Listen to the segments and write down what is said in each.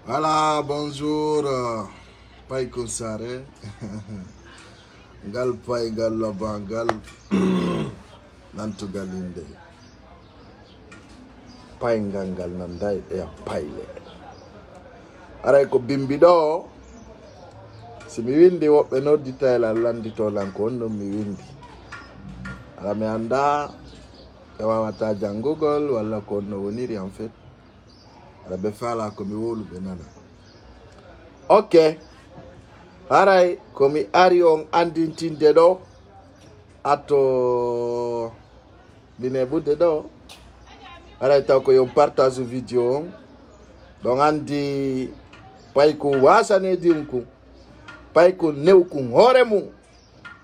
Voilà, bonjour, Pai Konsare. Gal Pai Gal Labangal Nantu Galinde. Pai Ngangal Nandai e Paile. Aray ko bimbido. Si mi windi woɓɓe noddita la landito lanko on mi windi. Ala mi anda e wawata jangugol walla ko no woniri en fait. Ala be fala ko mi wolu be nana. Ok. Aray ko mi ari on andintinde do ato bine budde do. Aray taw ko yon partage video on. Don andi pay ko wasane dimku. Pay ko new kun hore mum.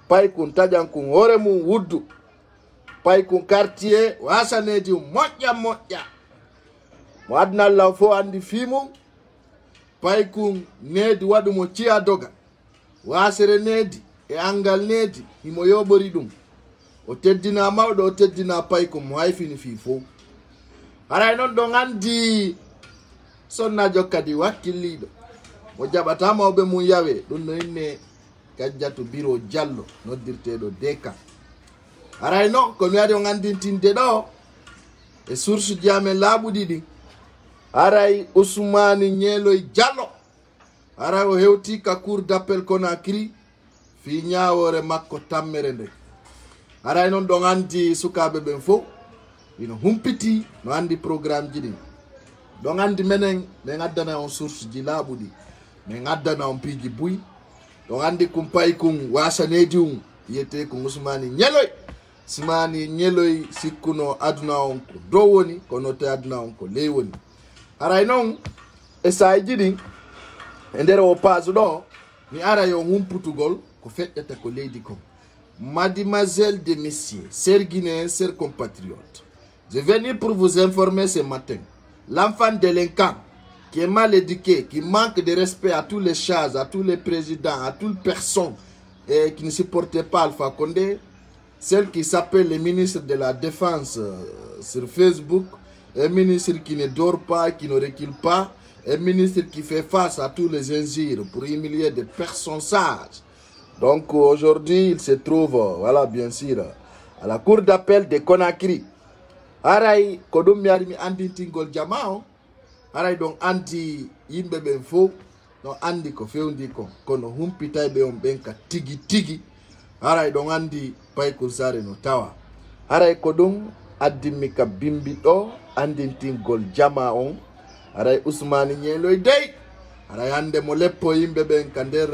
Pay ko tajan kun hore mum wuddu. Pay ko quartier wasane di moƴƴa moƴƴa. Mo adna law fo andi fimum. Pay ko nedi wadu mo ciya doga. Wasere nedi e angal nedi himo yobori dum. O teddina mawdo o teddina pay ko mo hayfini fi fo. Aray non don andi sonna jokkadi wakkilido. Mo jabata mawbe mun yawe dum no inne kajjatu biro jallo noddirtedo deka. Aray non ko mi adi on andintinde do e source jame labudi di. Aray Ousmane Nyeloy Jallo. Aray o hewti ka cour d'appel Conakry fi nyaawore makko tammere nde. Aray non don andi sukabe ben fo ino humpiti no andi programme jidi. Don andi menen be ngaddana on source ji labudi. Me ngaddana on piji buy. Don andi kumpay kun wasanedi yete ko Ousmane Nyeloy. Ousmane Nyeloy sikkuno aduna on ko do woni kono te aduna on ko ley woni. Aray non e saajidi e nder o pasu do mi ara yo humputugol ko feddata ko leydi ko. Mademoiselles et messieurs, chers Guinéens, chers compatriotes, je viens pour vous informer ce matin. L'enfant délinquant qui est mal éduqué, qui manque de respect à tous les chars, à tous les présidents, à toutes les personnes qui ne supportaient pas Alpha Condé, celle qui s'appelle le ministre de la Défense sur Facebook, un ministre qui ne dort pas, qui ne recule pas, un ministre qui fait face à tous les injures pour humilier des personnes sages. Donc aujourd'hui, il se trouve, voilà, bien sûr, à la cour d'appel de Conakry. Aray, kodum mi ari mi andi tingol jamao. Aray donc anti yimbe ben fo, donc andi ko fewndi ko kono humpitay be on benka tigi tigi. Aray donc andi pay ko sare no tawa. Aray kodum addimi ka bimbi do andintingol jama on. Aray Ousmane Nyeloy dey. Aray hande mo leppo yimbe ben ka nder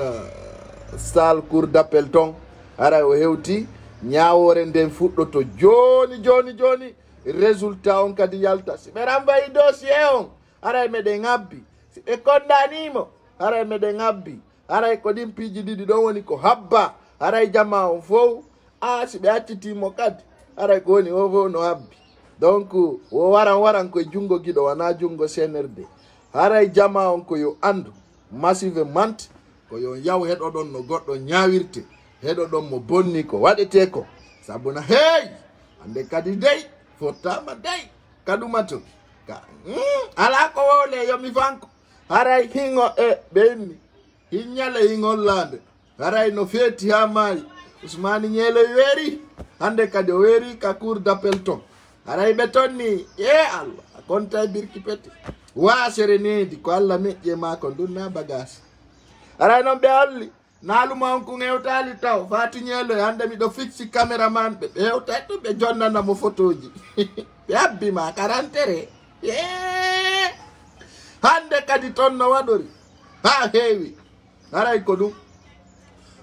salle cour d'appel ton. Aray o hewti nyaawore nden fuddoto joni résultat on kadi yalta si be rambayi dossier on. Aray mede ngabbi si be kondanimo. Aray mede ngabbi. Aray ko dim piji didi don woni ko habba. Aray jama on fo si be accitimo kadi aray ko woni o fo no habbi. Donc o waran ko jungo gido wana jungo CNRD. Aray jama on ko yo andu massivement ko yo yaw hedo don no goddo nyaawirte, hedo don mo bonni ko wadete ko sabuna hey ande kadi dey fotama dey kadumato ka ala ko wole yo mi fanko. Aray hingo e benni hinyale hingo lande. Aray no feti ha mai Ousmane Nyeloy weri hande kadi o weri ka cour d'appel ton. Aray betonni Allah konta birki pete wa serenedi ko Allah meje ma ko dunna bagage. Aray non be alli naluma on ko ngewtali taw Fatou Nyeloy hande mi do fixi cameraman be hewta to be jonnana mo photoji be abbi ma karantere hande kadi ton no wadori ha heewi. Aray ko dum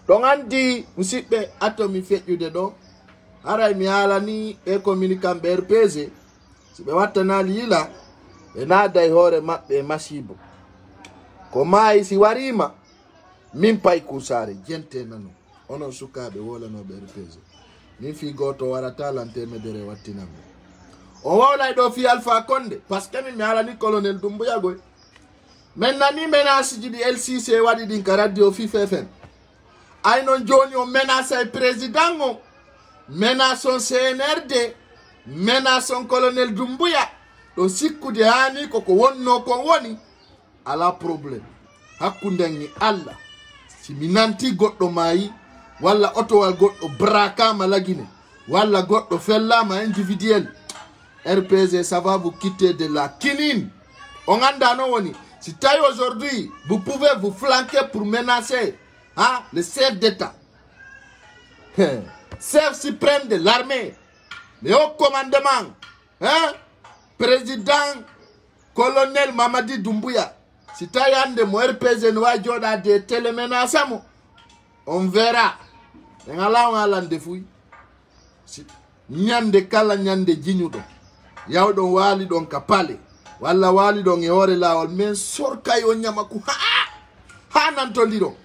don andi musibbe atomi fejjude do. Aray mi halani e communicant be RPG si be wattana lila e naday hore mabbe masibo ko mai si warima min pay kusare jente nanu onon sukabe wolano be RPG min fi goto warata lantemedere wattinam o wawlay do fi Alpha Condé parce que mi halani colonel Doumbouya goy men nani menace ji di LCC wadi din ka radio FIFFM ay non joni o menace président o menace CNRD menace colonel Doumbouya do sikkude hani ko wonno ko woni ala problème hakkundengi Allah si mi nanti goɗɗo maayi walla otowal goɗɗo brakama lagine walla goɗɗo fellama individuel RPG ça va vous quitter de la kinine on anda no woni si taille aujourd'hui vous pouvez vous flanquer pour menacer le chef d'État chef suprême de l'armée le haut commandement président colonel Mamadi Doumbouya si tayande mo RPG no wa joda de télémenace mo on verra ngala ndefuy si nyande kala nyande jiñudo yawdon wali don ka pale walla wali don e hore lawol men sorka yo nyama ku ha nan to ndiro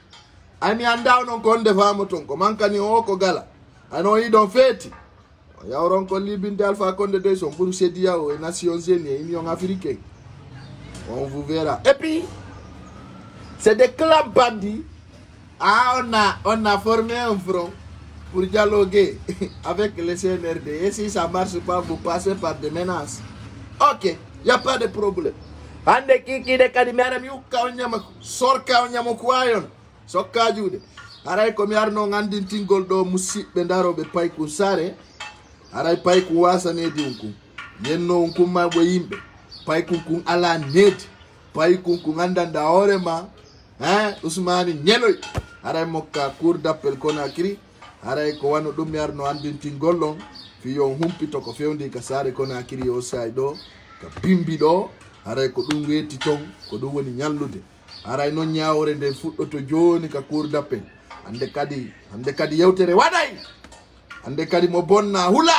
ami anda non ko onde famo ton ko mankani o ko gala ano yi don feti yawron ko libinde Alpha Condé de son pour CEDEAO et Nations Unies et Union africaine on vous verra et puis c'est des clans bandits on a formé un front pour dialoguer avec le CNRD et si ça marche pas vous passez par des menaces ok y a pas de problème ande kiki de kadi mera mi ukka on nyama sorka on nyama ko ayon sokka juude aray ko mi arno ngandin tingol do musibbe darobe payku sare aray payku wasanedi unku yenno unku mabo yimbe payku kun ala nedi payku kun andanda horema Ousmane Nyeloy aray mokka cour d'appel Conakry aray ko wano dum yarno andin tingol don fi yon humpito ko fewndi ka sare Conakry o saydo ka bimbi do aray ko dum weti ton ko dum woni nyallude aray non nyaawore nde fuddoto joni ka cour d'appel ande kadi yewtere waday ande kadi mo bonna hula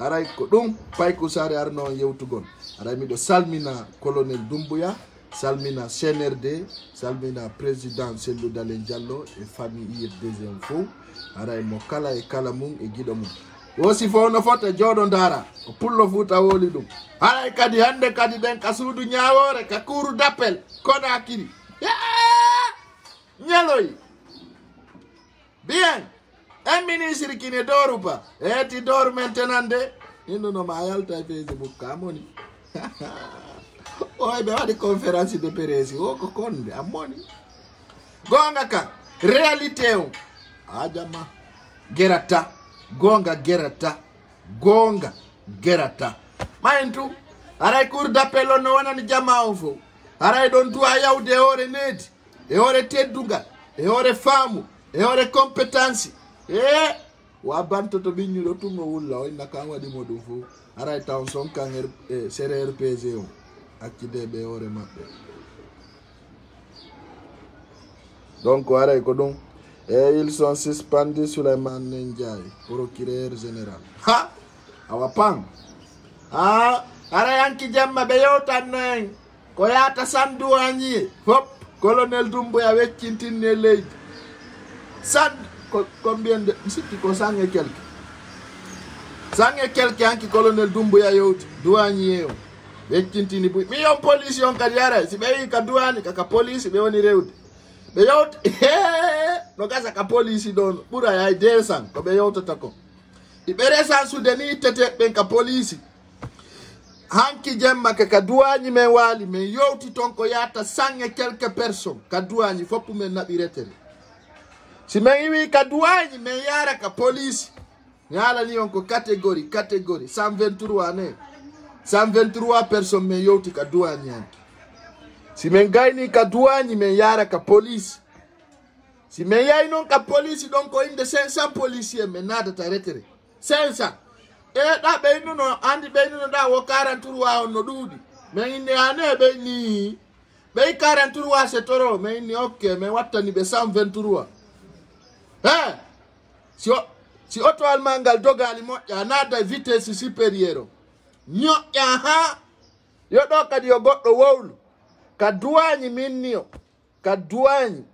aray ko dum payku sare arno yewtugol aray mido salmina colonel Doumbouya salmina CNRD salmina président Cellou Dalein Diallo et famille des infos aray mo kala e kala mum e gido mum wosi fo no fota jodo ndara o pullo futa woli dum aray kadi hande kadi den ka suudu nyaawore ka cour d'appel Conakry Nyeloy bien un ministre qui ne dort pas et tu dors maintenant de ino ma yalta Facebook kamoni oy be wadi conférence de presse o ko konde amoni gonga ka réalité o ajama gerata gonga gerata maintu aray cour d'appel no wonani jama o fo aray don tuwa yawde hore nedi e hore teddugal e hore faamu e hore compétence wa banto to biñudo tumo wulla o naka wadi modum fo aray taw son kan serer RPG o akide be hore mabbe donc aray ko dum ils sont suspendus Souleymane Ndiaye procureur général awapang aray anki jamma be yowtan nan ko yata sandu anyi hop colonel Doumbouya weccintinne leydi sand combien de siti ko 100 et quelques anki colonel Doumbouya yowti douanier o weccintini bu mi yon police yon kadi yara si be ka douane ka police be woni rewde be yowti no gasa ka police don bura ya 200 ko be yowtata ko ibe resa sudeni tete ben ka police hanki jemma ka douane men wali men yowti ton ko yata 100 et quelques personnes ka douane foppu men nabi retere si men wi ka douane men yara ka police yala ni on ko catégorie 123 ne 123 personnes men yowti ka douane si men gayni ka douane men yara ka police si men yay non ka police donc ko inde 500 policiers men nada ta retere 500 da be no andi be no da wo 43 on no dudi men inde ane be ni be 43 c'est toro men ni okay men wattani be 123 si auto almangal dogali mo ya nada vitesse supérieure nyo yo do kadi yo goddo wowlu ka douane minnio ka douane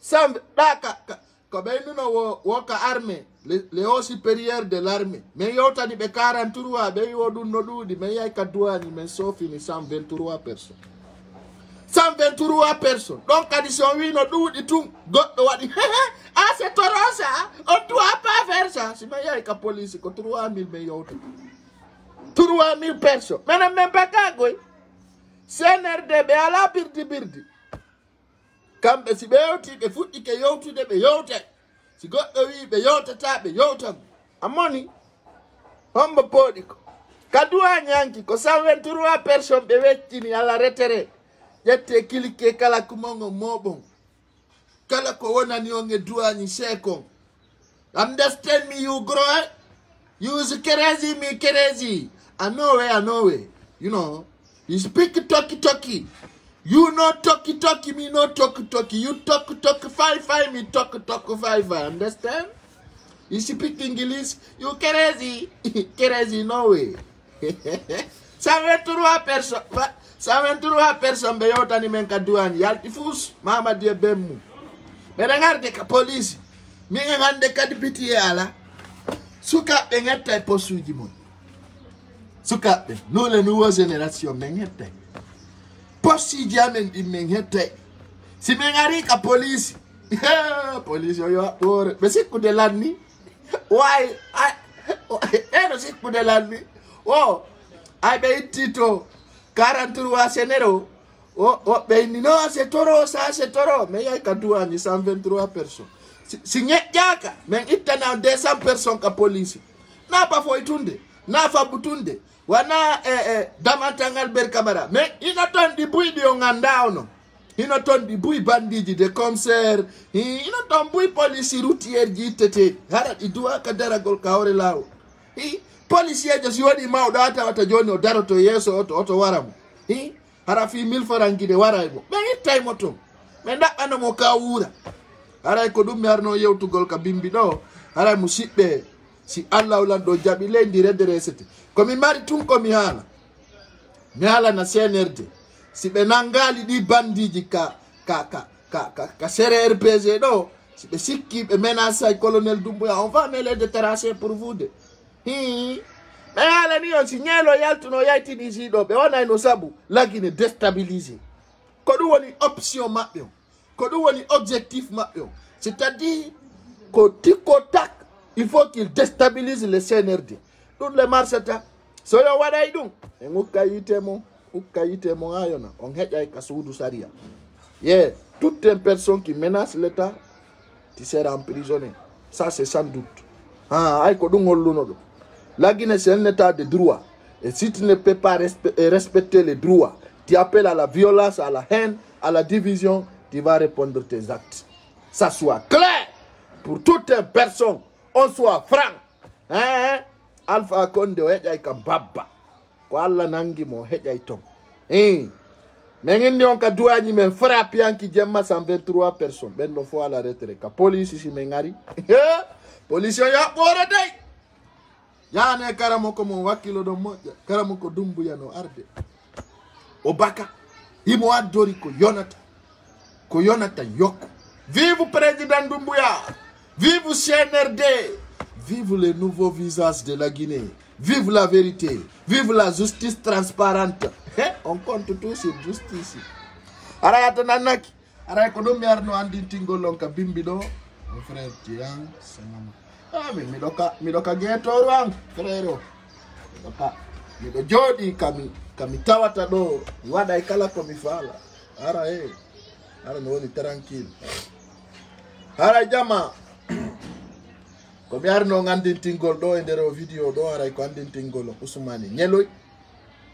sam daka ko be no wo ka armée le haut supérieur de l'armée mais yotani be 43 be wodun no dudi mais yay ka douane mais sofini 123 personnes 123 personnes donc kadi so wi no dudi tum goddo wadi c'est toro ça on doit pas faire ça si mais yay ka police ko 3000 mais yotani 3000 personnes mais même pas kagoy CNRD ɓe ala birdi kamɓe si ɓe yewti ɓe fuɗɗi ke yewtude ɓe yewte si goɗɗo wi ɓe yewtata ɓe yewtan ammoni hombo pooɗi ko kaduwa ñanki ko 123 personnes ɓe weccini ala retere ƴette kilike kala kumongo moɓon kala ko wonani on e duwañi seekon understand me you grow use crazy me crazy I know way you know you speak talky you know talky me no talky you talk fine me talk fine understand you speak English you crazy no way 123 personnes ɓe yewtani men ka duwani yalti fus mama die bemmu ɓeɗa garde ka police min e hande kadi biti e ala sukaɓe getta e postuji mon sukaɓe nous les nouveaux génération min hettay postuji amen ɗin min hettay si min ari ka police police yo haɓɓore ɓe sikkude lanni way eno sikkude lanni o ay ɓe itti to 43 sénéro o ɓeyni non c'est toro ça c'est toro mais yay ka duwani 123 personnes si ñeƴƴaka min ittana 200 personnes ka police na bafoytunde na fabutunde wana damantangal ber camara mais ino ton ɗi buyɗi o ganda ono ino ton ɗi buy bandiji de commissaire ino ton buy police routière ji itteteɗi hara ɗi duwa ka daragol ka hore lawo policier jo si waɗi mawɗo a tawata joni o daroto yeeso oto wara mo hara fi 1000 francs guide wara e mo ɓe ittaymo toon ɓe ɗaɓɓanomo ka wuura haray ko ɗum mi arno yewtugol ka bimbi ɗo haray mo siɓɓe si allah ulanɗo jaɓi leydi redde resete komi mari tun komi haala mi haalana CNRD si ɓe nangali ɗi bandiji ka sere RPG ɗo si ɓe sikki ɓe menasay colonel Doumbouya on va mêler de terrasser pour vous de ɓe haalani on si ñeelo yaltuno yaytini siɗo ɓe wonayno saabu lagine déstabilisé ko ɗum woni option maɓɓe on ko ɗum woni objectif maɓɓe on c'est à dire ko tikko tak il faut qu'il déstabilise le CNRD ɗum le marsata so yo waɗay ɗum e hukka yite mo ayona on heƴay ka suudu saria toute une personne qui menace l'état tu seras emprisonné ça c'est sans doute ay ko ɗum holluno ɗum la Guinée c'est un état de droit et si tu ne peux pas respecter les droits tu appelles à la violence, à la haine, à la division, tu vas répondre tes actes. Ça soit clair pour toute une personne, on soit franc. Alpha Condé o heƴay kam babba ko Allah nangi mo heƴay ton min indi on ka duwañi men frappe yanki jemma 123 personnes ɓen ɗo fo ala retraite ka police si min ngari police o yaɓɓore dey yane karamo ko mon wakkilo ɗon moƴƴa karamo ko Doumbouya no arde o baka himo addori ko yonata yokku vive président Doumbouya vive CNRD vive les nouveaux visages de la Guinée vive la vérité vive la justice transparente on compte tout sur justice ara to nanaki ara ko ɗum mi arno andintingol on ka bimbi ɗo mon frère Tian miɗo ka guetoru an frère o miɗo jooɗi kami tawata ɗo mi waɗay kala ko mi faala ara mi woni tranquille haray jama ko mi arno andintingol ɗo e nder o vidéo ɗo haray ko andintingol Ousmane Ñeloy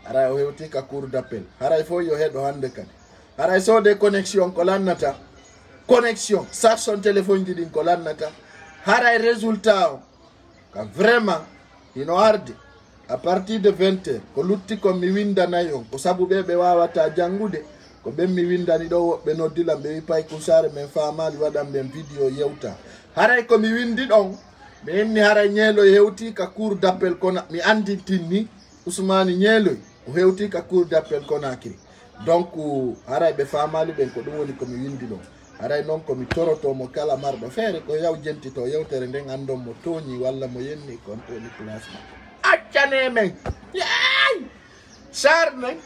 haray o hewti ka cour d'appel haray fo yo heɗo hande kadi haray sode connexion ko lannata connexion sar son téléphone ji ɗin ko lannata haray résultat o ka vraiment ino arde à partir de 20 heures ko lutti ko mi windanay on ko sabu ɓe wawata jangude ko ɓen mi windani ɗo woɓɓe noddilam ɓe wi pay kusare men famali waɗan ɓen vidéo yewta haray ko mi windi ɗon mi inni haray Ñeeloy hewti ka cour d'appel kona mi andintinni Ousmane Ñeeloy o hewti ka cour d'appel Conakry donc haray ɓe famali ɓen ko ɗum woni komi windi ɗon haray noon komi torotomo kala marɗo feere ko yaw jentito yewtere nden andon mo tooñi walla mo yenni kon toni place makko accane men sarne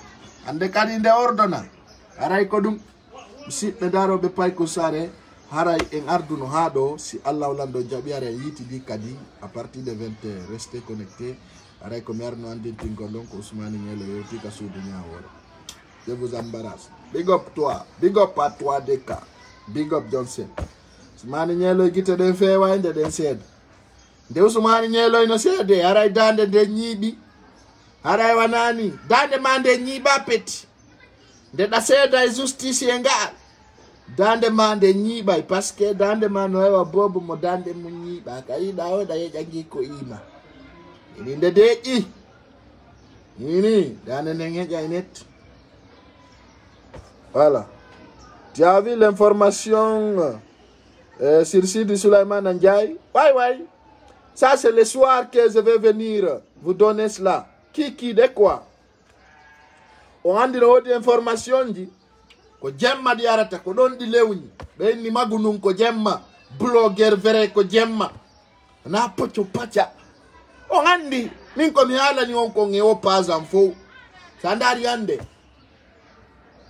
hande kadi nde ordona haray ko ɗum siɓɓe daroɓe payko sare haray en arduno ha ɗo si Allah lando jaɓi ara yitidi kadi à partir de 20 heures restez connecté haray ko mi arno andintingol ɗon ko Ousmane Ñeeloy yewti ka suudu ñawore je vous embarrasse. Big up toi, big up à toi Deka, big up Johnson. Sumani nyelo gite den fe wande den sed. De usumani nyelo ino sede, aray dande de nyibi. Aray wanani, dande mande nyiba peti. De da seda e justice ngal. Dande mande nyiba parce que dande mano ewa bobo mo dande mu nyiba kaida o da ye jangi ko ima. Ini nde deji. Ini dande nenge jainet. Voilà. Tu as vu l'information sur Sidi Suleiman Ndiaye? Ouais. Ça, c'est le soir que je vais venir vous donner cela. Qui de quoi? On a dit l'autre information dit ko jemma di arata ko don di lewni be ni magunun ko jemma blogger vrai ko jemma na pocho pacha on andi min ko mi hala ni on ko ngewo pas en faux sandari ande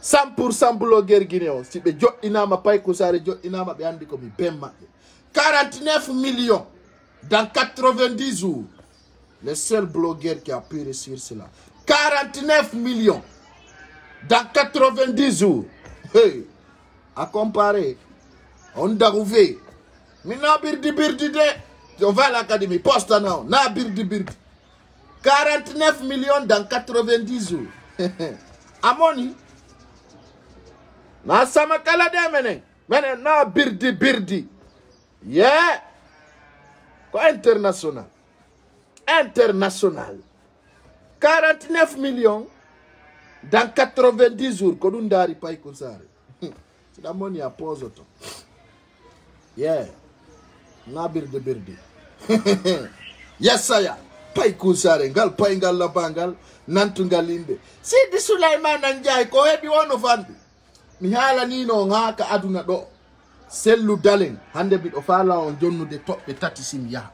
100% blogger guinéen si be jo inama pay ko sare jo inama be andi ko mi bemma 49 millions dans 90 jours le seul blogueur qui a pu réussir cela 49 millions dans 90 jours. Hey, à comparer, on a trouvé. Mais na birdi de. On va à l'académie, poste now. Na birdi. 49 millions dans 90 jours. Amoni. Na sama kalade mene. Mene na birdi. Yeah. Quoi international. 49 millions. Dans 90 jours, Kodundari Pai Kusare. C'est la money à pose auto. Yeah. Na birdi. Yes, saya. Pai Kusare. Ngal Pai Ngal Labangal. Nantungalimbe. Si di Suleiman Ndiaye ko hebi wono fandi. Mihala nino ngaka aduna do. Sellu dalen. Hande bit ofala on jonnu de top de tatisim ya.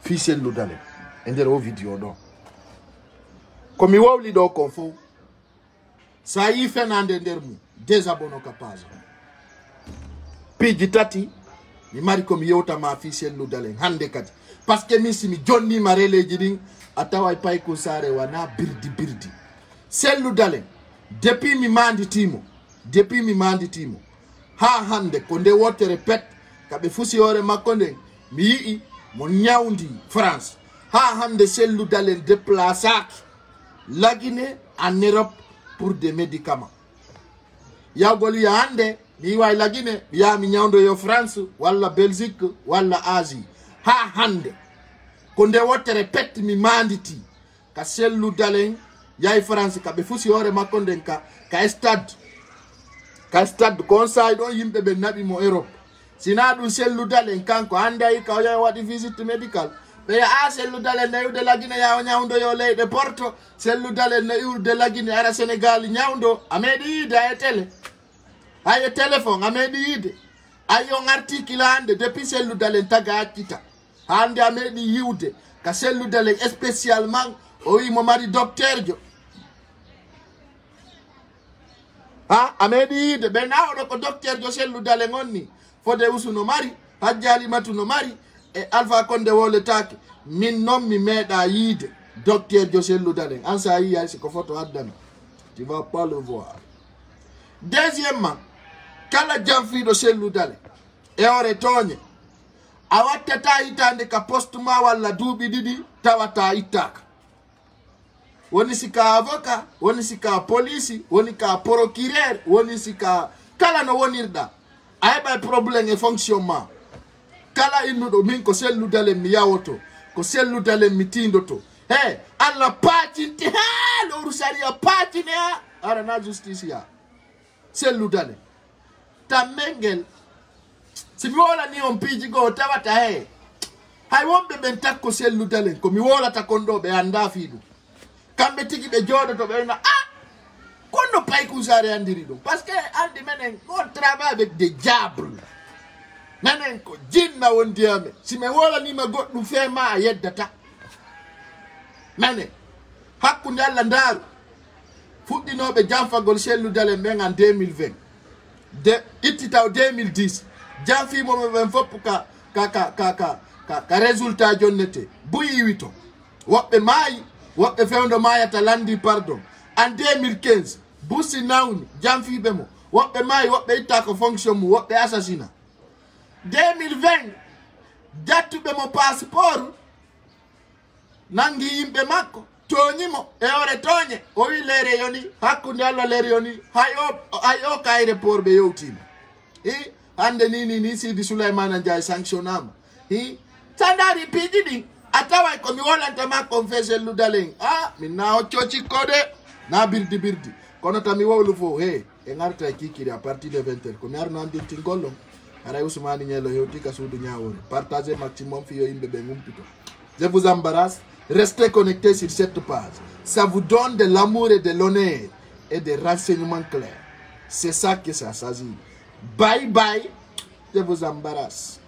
Fi sellu dalen. Endero video do. Komi wawli do konfo. Sa yi fenande ndermu. Desabono kapazo. Piji tati. Mi mari komi yota ma fi sellu dalen. Hande kati. Parce que mi si mi jonni marele jiding. Atawa Pai Kusare wana birdi. Sellu dalen. Depuis mi mandi timo. Ha hande konde wote repet. Kabe fusi ore makonde. Mi yi mo nyaundi France. Ha hande sellu dalen déplaçaki. La Guinée en Europe pour des médicaments. Ya goli ya hande, mi wa la Guinée, ya mi nyaundo yo France, wala Belgique, wala Asie. Ha hande. Konde wote repet mi manditi. Ka sellu dalen, ya France, ka be fusi ore makonde ka stade. Ka stade conseil don yimbe be nabi mo Europe. Sinadu sellu dalen kanko hande ay ka ya wadi visite médicale. Mais sellu dalen na de la Guinée ya nyaundo yo ley de Porto sellu dalen na de la Guinée ara Sénégal nyaundo amedi ide ay télé ay téléphone amedi ide ayo article hande depuis sellu dalen taga akita hande amedi yiwde ka sellu dalen spécialement o yi mo mari docteur jo amedi ide be nawdo ko docteur jo sellu dalen onni fode usuno mari hajjali matu no mari e Alpha Condé wole take min non mi meda yide docteur Sellu Dalen ansa yi ay ko photo addana tu vas pas le voir. Deuxièmement kala jamfido Sellu Dalen e ore tonye awattata itande ka postuma walla duubi didi tawata itaka woni sika avocat woni sika police woni ka procureur woni sika kala no wonirda ay bay problème e fonctionnement. Kala innudo min ko Sellu Dalen mi yawoto ko Sellu Dalen mi tindoto alla pacinti lo rusaria pacine ara na justice ya Sellu Dalen tamengel si mi wola ni on piji go tawata hay wonbe ben takko Sellu Dalen ko mi wola ta kondo be anda fidu kambe tigi be jodo to be na kondo Pai Kusare andiri do parce que andi menen on travaille avec des diables. Nanen ko jinna wondiame si me wola ni ma goddu fema yeddata nanen hakkunde Allah ndaru fuddinobe janfagol Sellu Dalen ben en 2020 de ittitaw 2010 janfi mo ben fop ka résultat jonnete buyi wito wobbe mayi wobbe fewndo mayata landi pardon en 2015 busi nauni jamfi bemo woɓɓe mai woɓɓe itta ko fonction mu woɓɓe assassinat 2020 jattuɓe mo passeport nangi yimɓe makko toñimo e ore toñe o wi leere yoni hakkude Allah leere yoni hay o kayre por ɓe yewtima i hande ni Sidi Souleymana Ndiaye sanctionnama i sandari piiji ɗin a taway komi wolanta makko fe selludalen min na hoccoci kode na birdi kono tami wowlu fo he e garta e kikiri à partir de 20h komi arno andirtin gollon aray Ousmane Nielo hewti ka suudu ñawol partagez maximum fiyo yimɓe ɓe gumpito. Je vous embarrasse, restez connectés sur cette page, ça vous donne de l'amour et de l'honneur et des renseignements clairs, c'est ça que ça s'agit. Bye bye, je vous embarrasse.